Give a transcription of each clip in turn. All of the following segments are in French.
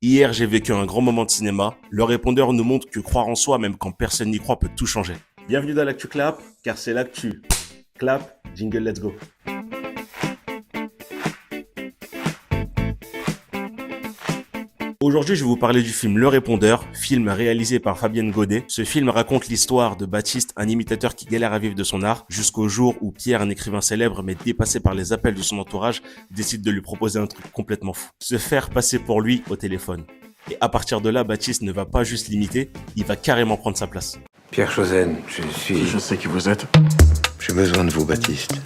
Hier, j'ai vécu un grand moment de cinéma. Le répondeur nous montre que croire en soi, même quand personne n'y croit, peut tout changer. Bienvenue dans l'Actu Clap, car c'est l'Actu. Clap, jingle, let's go. Aujourd'hui, je vais vous parler du film Le Répondeur, film réalisé par Fabienne Godet. Ce film raconte l'histoire de Baptiste, un imitateur qui galère à vivre de son art, jusqu'au jour où Pierre, un écrivain célèbre, mais dépassé par les appels de son entourage, décide de lui proposer un truc complètement fou. Se faire passer pour lui au téléphone. Et à partir de là, Baptiste ne va pas juste l'imiter, il va carrément prendre sa place. Pierre Chosen, Je sais qui vous êtes. J'ai besoin de vous, Baptiste.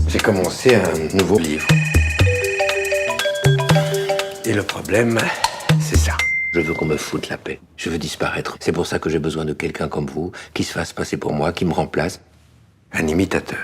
J'ai commencé un nouveau livre. Et le problème, c'est ça. Je veux qu'on me foute la paix. Je veux disparaître. C'est pour ça que j'ai besoin de quelqu'un comme vous, qui se fasse passer pour moi, qui me remplace. Un imitateur.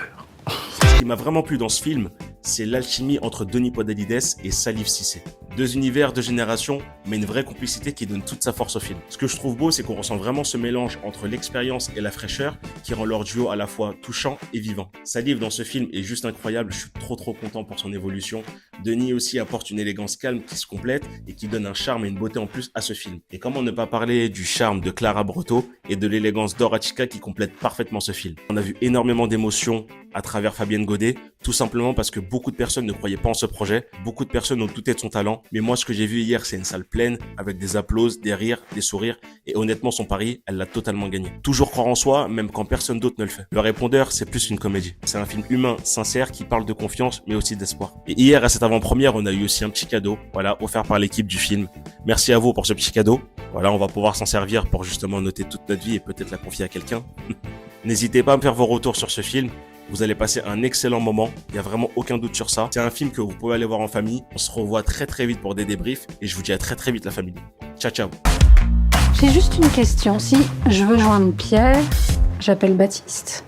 Ce qui m'a vraiment plu dans ce film, c'est l'alchimie entre Denis Podalides et Salif Cissé. Deux univers, deux générations, mais une vraie complicité qui donne toute sa force au film. Ce que je trouve beau, c'est qu'on ressent vraiment ce mélange entre l'expérience et la fraîcheur qui rend leur duo à la fois touchant et vivant. Salif dans ce film est juste incroyable, je suis trop content pour son évolution. Denis aussi apporte une élégance calme qui se complète et qui donne un charme et une beauté en plus à ce film. Et comment ne pas parler du charme de Clara Breteau et de l'élégance d'Aura Chica qui complète parfaitement ce film. On a vu énormément d'émotions à travers Fabienne Godet, tout simplement parce que beaucoup de personnes ne croyaient pas en ce projet, beaucoup de personnes ont douté de son talent, mais moi ce que j'ai vu hier c'est une salle pleine, avec des applaudissements, des rires, des sourires, et honnêtement son pari, elle l'a totalement gagné. Toujours croire en soi, même quand personne d'autre ne le fait. Le Répondeur, c'est plus une comédie. C'est un film humain, sincère, qui parle de confiance, mais aussi d'espoir. Et hier, à cette avant-première, on a eu aussi un petit cadeau, voilà, offert par l'équipe du film. Merci à vous pour ce petit cadeau. Voilà, on va pouvoir s'en servir pour justement noter toute notre vie et peut-être la confier à quelqu'un. N'hésitez pas à me faire vos retours sur ce film. Vous allez passer un excellent moment, il n'y a vraiment aucun doute sur ça. C'est un film que vous pouvez aller voir en famille. On se revoit très vite pour des débriefs et je vous dis à très vite la famille. Ciao ciao. J'ai juste une question. Si je veux joindre Pierre, j'appelle Baptiste.